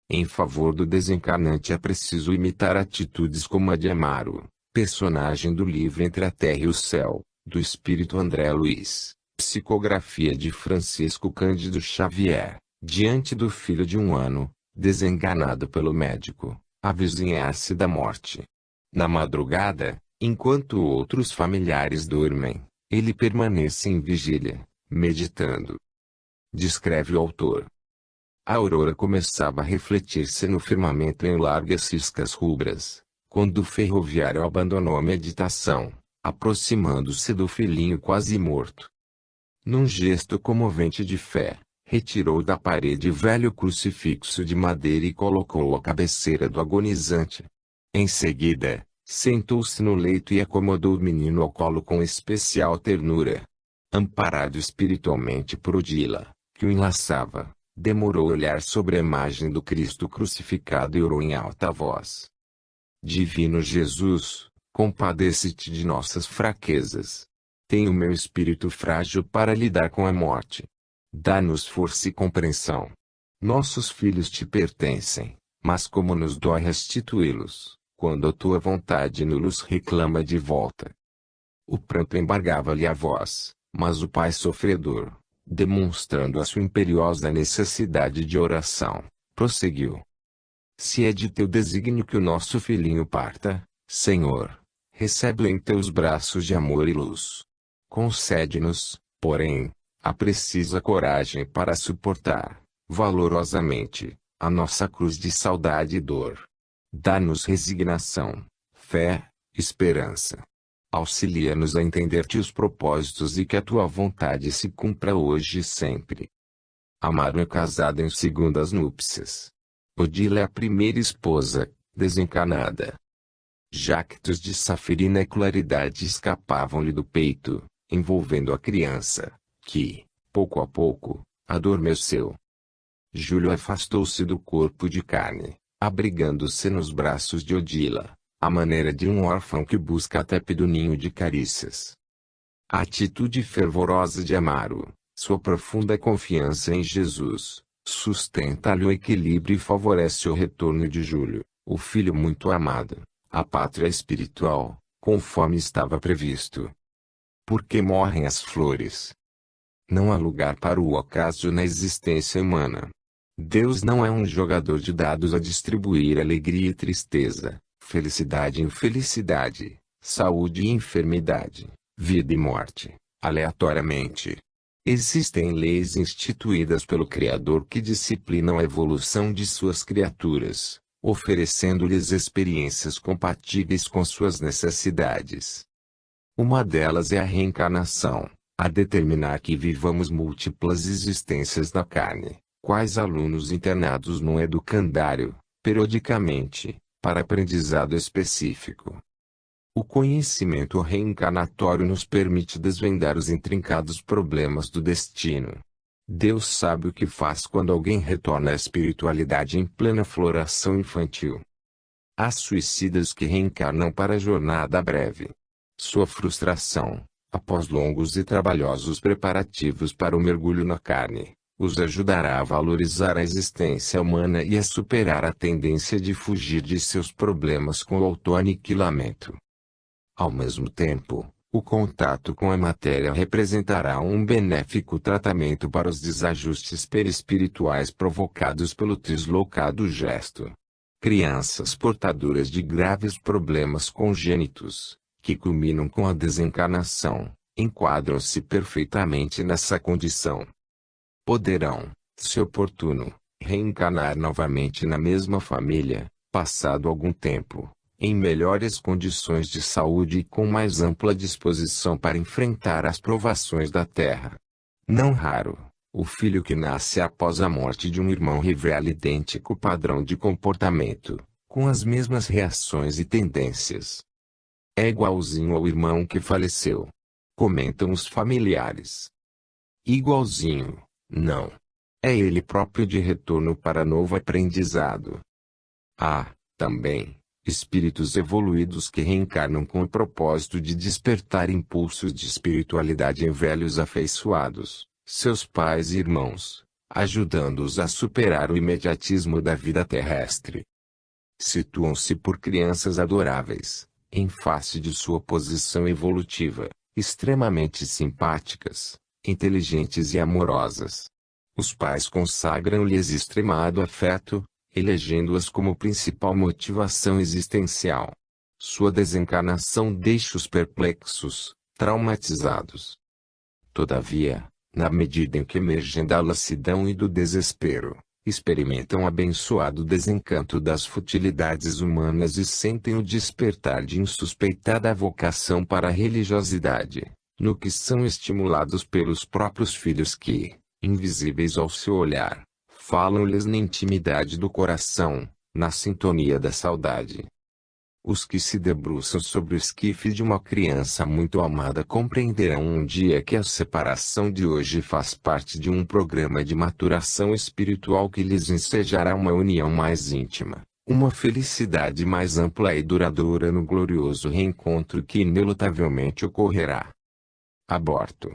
Em favor do desencarnante é preciso imitar atitudes como a de Amaro, personagem do livro Entre a Terra e o Céu, do espírito André Luiz, psicografia de Francisco Cândido Xavier, diante do filho de 1 ano, desenganado pelo médico, avizinhar-se da morte. Na madrugada, enquanto outros familiares dormem, ele permanece em vigília, meditando. Descreve o autor. A aurora começava a refletir-se no firmamento em largas ciscas rubras, quando o ferroviário abandonou a meditação, aproximando-se do filhinho quase morto. Num gesto comovente de fé, retirou da parede velho crucifixo de madeira e colocou-o à cabeceira do agonizante. Em seguida, sentou-se no leito e acomodou o menino ao colo com especial ternura. Amparado espiritualmente por Odila, que o enlaçava, demorou a olhar sobre a imagem do Cristo crucificado e orou em alta voz. Divino Jesus, compadece-te de nossas fraquezas. Tem o meu espírito frágil para lidar com a morte. Dá-nos força e compreensão. Nossos filhos te pertencem, mas como nos dói restituí-los, quando a tua vontade nos reclama de volta. O pranto embargava-lhe a voz, mas o pai sofredor, demonstrando a sua imperiosa necessidade de oração, prosseguiu. Se é de teu desígnio que o nosso filhinho parta, Senhor, recebe-o em teus braços de amor e luz. Concede-nos, porém, a precisa coragem para suportar, valorosamente, a nossa cruz de saudade e dor. Dá-nos resignação, fé, esperança. Auxilia-nos a entender-te os propósitos e que a tua vontade se cumpra hoje e sempre. Amaro é casado em segundas núpcias. Odila é a primeira esposa, desencanada. Jactos de safirina e claridade escapavam-lhe do peito, envolvendo a criança, que, pouco a pouco, adormeceu. Júlio afastou-se do corpo de carne, abrigando-se nos braços de Odila, à maneira de um órfão que busca a tepe do ninho de carícias. A atitude fervorosa de Amaro, sua profunda confiança em Jesus, sustenta-lhe o equilíbrio e favorece o retorno de Júlio, o filho muito amado, à pátria espiritual, conforme estava previsto. Por que morrem as flores? Não há lugar para o acaso na existência humana. Deus não é um jogador de dados a distribuir alegria e tristeza, felicidade e infelicidade, saúde e enfermidade, vida e morte, aleatoriamente. Existem leis instituídas pelo Criador que disciplinam a evolução de suas criaturas, oferecendo-lhes experiências compatíveis com suas necessidades. Uma delas é a reencarnação, a determinar que vivamos múltiplas existências na carne, quais alunos internados num educandário, periodicamente, para aprendizado específico. O conhecimento reencarnatório nos permite desvendar os intrincados problemas do destino. Deus sabe o que faz quando alguém retorna à espiritualidade em plena floração infantil. Há suicidas que reencarnam para a jornada breve. Sua frustração, após longos e trabalhosos preparativos para o mergulho na carne, os ajudará a valorizar a existência humana e a superar a tendência de fugir de seus problemas com o autoaniquilamento. Ao mesmo tempo, o contato com a matéria representará um benéfico tratamento para os desajustes perispirituais provocados pelo deslocado gesto. Crianças portadoras de graves problemas congênitos, que culminam com a desencarnação, enquadram-se perfeitamente nessa condição. Poderão, se oportuno, reencarnar novamente na mesma família, passado algum tempo, em melhores condições de saúde e com mais ampla disposição para enfrentar as provações da terra. Não raro, o filho que nasce após a morte de um irmão revela idêntico padrão de comportamento, com as mesmas reações e tendências. É igualzinho ao irmão que faleceu. Comentam os familiares. Igualzinho, não. É ele próprio de retorno para novo aprendizado. Há, também, espíritos evoluídos que reencarnam com o propósito de despertar impulsos de espiritualidade em velhos afeiçoados, seus pais e irmãos, ajudando-os a superar o imediatismo da vida terrestre. Situam-se por crianças adoráveis, em face de sua posição evolutiva, extremamente simpáticas, inteligentes e amorosas. Os pais consagram-lhes extremado afeto, elegendo-as como principal motivação existencial. Sua desencarnação deixa-os perplexos, traumatizados. Todavia, na medida em que emergem da lassidão e do desespero, experimentam o abençoado desencanto das futilidades humanas e sentem o despertar de insuspeitada vocação para a religiosidade, no que são estimulados pelos próprios filhos que, invisíveis ao seu olhar, falam-lhes na intimidade do coração, na sintonia da saudade. Os que se debruçam sobre o esquife de uma criança muito amada compreenderão um dia que a separação de hoje faz parte de um programa de maturação espiritual que lhes ensejará uma união mais íntima, uma felicidade mais ampla e duradoura no glorioso reencontro que inelutavelmente ocorrerá. Aborto.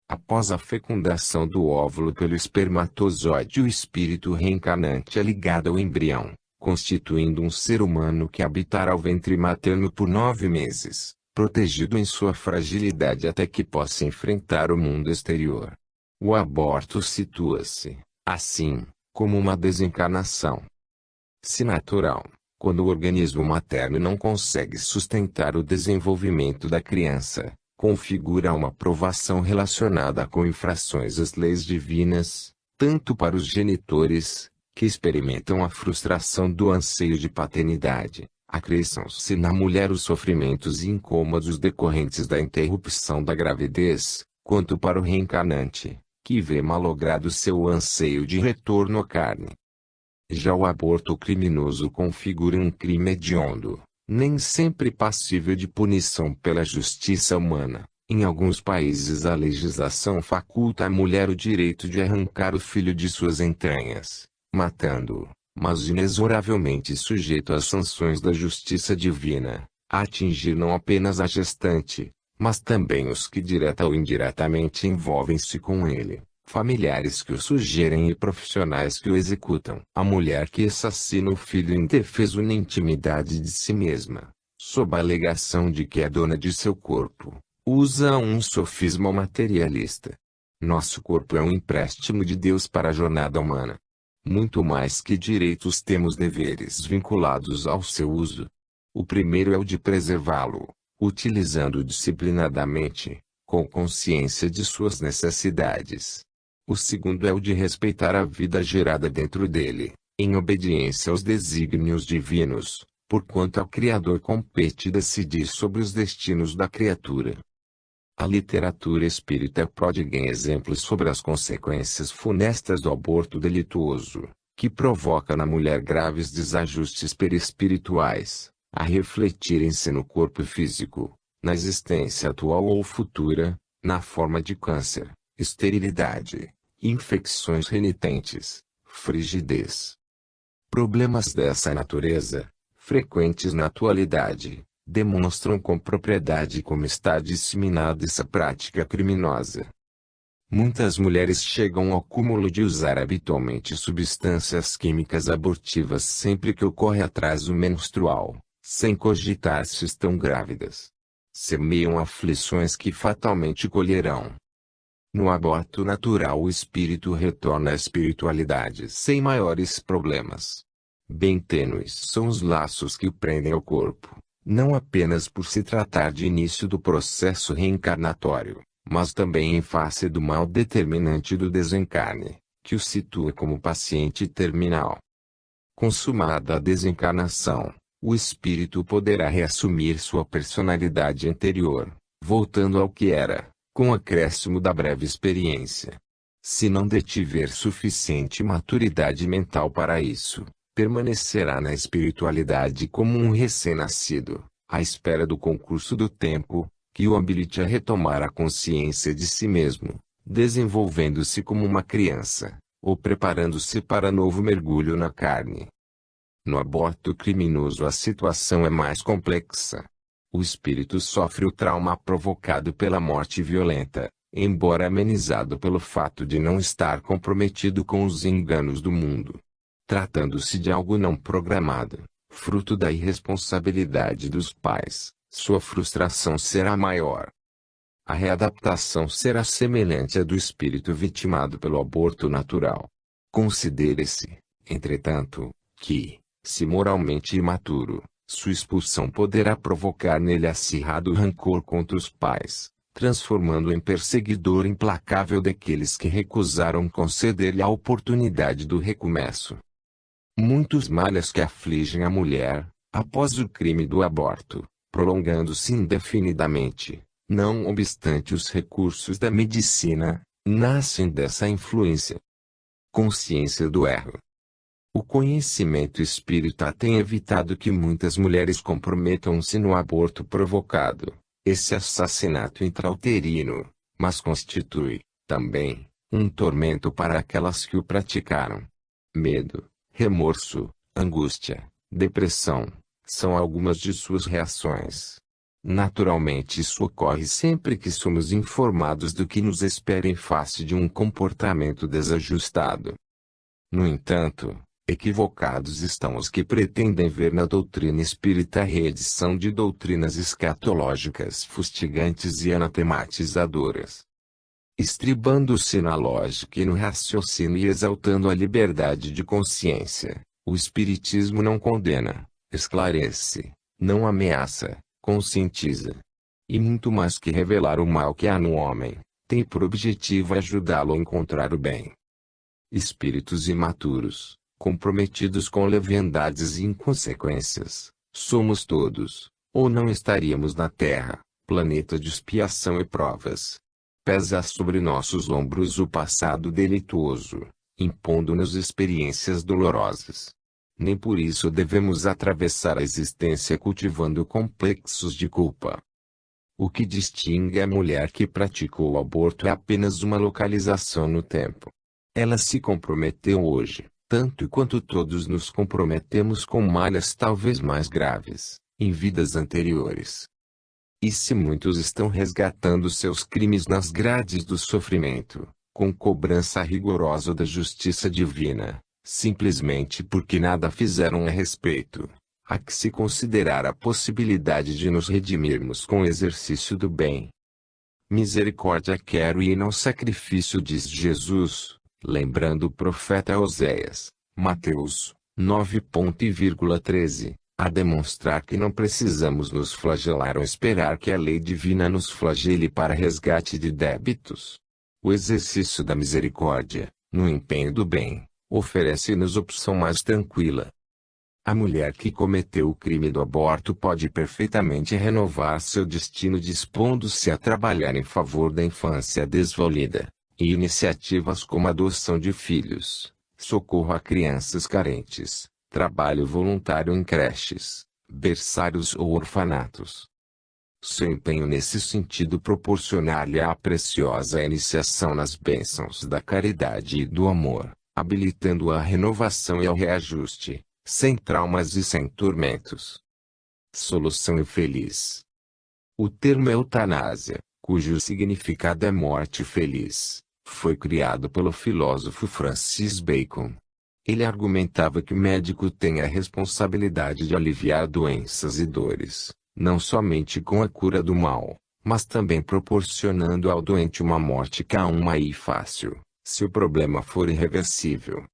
Após a fecundação do óvulo pelo espermatozoide, o espírito reencarnante é ligado ao embrião, constituindo um ser humano que habitará o ventre materno por 9 meses, protegido em sua fragilidade até que possa enfrentar o mundo exterior. O aborto situa-se, assim, como uma desencarnação. Se natural, quando o organismo materno não consegue sustentar o desenvolvimento da criança, configura uma provação relacionada com infrações às leis divinas, tanto para os genitores, que experimentam a frustração do anseio de paternidade, acresçam-se na mulher os sofrimentos e incômodos decorrentes da interrupção da gravidez, quanto para o reencarnante, que vê malogrado seu anseio de retorno à carne. Já o aborto criminoso configura um crime hediondo, nem sempre passível de punição pela justiça humana. Em alguns países a legislação faculta à mulher o direito de arrancar o filho de suas entranhas, matando-o, mas inexoravelmente sujeito às sanções da justiça divina, a atingir não apenas a gestante, mas também os que direta ou indiretamente envolvem-se com ele, familiares que o sugerem e profissionais que o executam. A mulher que assassina o filho indefeso na intimidade de si mesma, sob a alegação de que é dona de seu corpo, usa um sofisma materialista. Nosso corpo é um empréstimo de Deus para a jornada humana. Muito mais que direitos temos deveres vinculados ao seu uso. O primeiro é o de preservá-lo, utilizando-o disciplinadamente, com consciência de suas necessidades. O segundo é o de respeitar a vida gerada dentro dele, em obediência aos desígnios divinos, porquanto ao Criador compete decidir sobre os destinos da criatura. A literatura espírita prodiga em exemplos sobre as consequências funestas do aborto delituoso, que provoca na mulher graves desajustes perispirituais, a refletirem-se no corpo físico, na existência atual ou futura, na forma de câncer, esterilidade, infecções renitentes, frigidez. Problemas dessa natureza, frequentes na atualidade, demonstram com propriedade como está disseminada essa prática criminosa. Muitas mulheres chegam ao cúmulo de usar habitualmente substâncias químicas abortivas sempre que ocorre atraso menstrual, sem cogitar se estão grávidas. Semeiam aflições que fatalmente colherão. No aborto natural o espírito retorna à espiritualidade sem maiores problemas. Bem tênues são os laços que o prendem ao corpo, não apenas por se tratar de início do processo reencarnatório, mas também em face do mal determinante do desencarne, que o situa como paciente terminal. Consumada a desencarnação, o espírito poderá reassumir sua personalidade anterior, voltando ao que era, com acréscimo da breve experiência. Se não detiver suficiente maturidade mental para isso, permanecerá na espiritualidade como um recém-nascido, à espera do concurso do tempo, que o habilite a retomar a consciência de si mesmo, desenvolvendo-se como uma criança, ou preparando-se para novo mergulho na carne. No aborto criminoso a situação é mais complexa. O espírito sofre o trauma provocado pela morte violenta, embora amenizado pelo fato de não estar comprometido com os enganos do mundo. Tratando-se de algo não programado, fruto da irresponsabilidade dos pais, sua frustração será maior. A readaptação será semelhante à do espírito vitimado pelo aborto natural. Considere-se, entretanto, que, se moralmente imaturo, sua expulsão poderá provocar nele acirrado rancor contra os pais, transformando-o em perseguidor implacável daqueles que recusaram conceder-lhe a oportunidade do recomeço. Muitos males que afligem a mulher, após o crime do aborto, prolongando-se indefinidamente, não obstante os recursos da medicina, nascem dessa influência. Consciência do erro. O conhecimento espírita tem evitado que muitas mulheres comprometam-se no aborto provocado, esse assassinato intrauterino, mas constitui, também, um tormento para aquelas que o praticaram. Medo, remorso, angústia, depressão, são algumas de suas reações. Naturalmente isso ocorre sempre que somos informados do que nos espera em face de um comportamento desajustado. No entanto, equivocados estão os que pretendem ver na doutrina espírita a reedição de doutrinas escatológicas fustigantes e anatematizadoras. Estribando-se na lógica e no raciocínio e exaltando a liberdade de consciência, o Espiritismo não condena, esclarece, não ameaça, conscientiza. E muito mais que revelar o mal que há no homem, tem por objetivo ajudá-lo a encontrar o bem. Espíritos imaturos, comprometidos com leviandades e inconsequências, somos todos, ou não estaríamos na Terra, planeta de expiação e provas. Pesa sobre nossos ombros o passado delituoso, impondo-nos experiências dolorosas. Nem por isso devemos atravessar a existência cultivando complexos de culpa. O que distingue a mulher que praticou o aborto é apenas uma localização no tempo. Ela se comprometeu hoje, tanto quanto todos nos comprometemos com malhas talvez mais graves, em vidas anteriores. E se muitos estão resgatando seus crimes nas grades do sofrimento, com cobrança rigorosa da justiça divina, simplesmente porque nada fizeram a respeito, há que se considerar a possibilidade de nos redimirmos com o exercício do bem. Misericórdia quero e não sacrifício, diz Jesus, lembrando o profeta Oséias, Mateus 9.13, a demonstrar que não precisamos nos flagelar ou esperar que a lei divina nos flagele para resgate de débitos. O exercício da misericórdia, no empenho do bem, oferece-nos opção mais tranquila. A mulher que cometeu o crime do aborto pode perfeitamente renovar seu destino dispondo-se a trabalhar em favor da infância desvalida, e iniciativas como adoção de filhos, socorro a crianças carentes, trabalho voluntário em creches, berçários ou orfanatos. Seu empenho nesse sentido proporcionar-lhe a preciosa iniciação nas bênçãos da caridade e do amor, habilitando-a à renovação e ao reajuste, sem traumas e sem tormentos. Solução infeliz. O termo eutanásia, cujo significado é morte feliz, foi criado pelo filósofo Francis Bacon. Ele argumentava que o médico tem a responsabilidade de aliviar doenças e dores, não somente com a cura do mal, mas também proporcionando ao doente uma morte calma e fácil, se o problema for irreversível.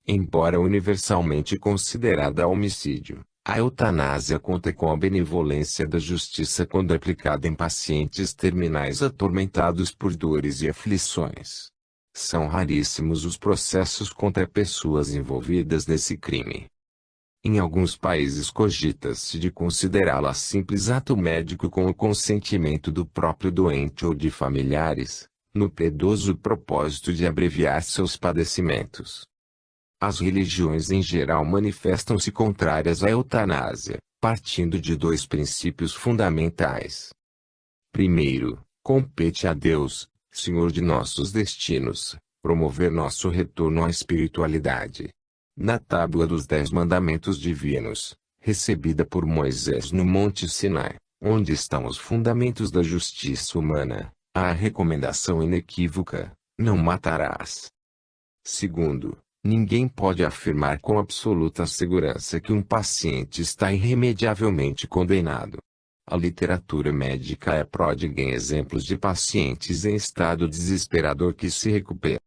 Embora universalmente considerada homicídio, a eutanásia conta com a benevolência da justiça quando aplicada em pacientes terminais atormentados por dores e aflições. São raríssimos os processos contra pessoas envolvidas nesse crime. Em alguns países cogita-se de considerá-la simples ato médico com o consentimento do próprio doente ou de familiares, no piedoso propósito de abreviar seus padecimentos. As religiões em geral manifestam-se contrárias à eutanásia, partindo de dois princípios fundamentais. Primeiro, compete a Deus, Senhor de nossos destinos, promover nosso retorno à espiritualidade. Na Tábua dos 10 Mandamentos Divinos, recebida por Moisés no Monte Sinai, onde estão os fundamentos da justiça humana, há a recomendação inequívoca: não matarás. Segundo, ninguém pode afirmar com absoluta segurança que um paciente está irremediavelmente condenado. A literatura médica é pródiga em exemplos de pacientes em estado desesperador que se recuperam.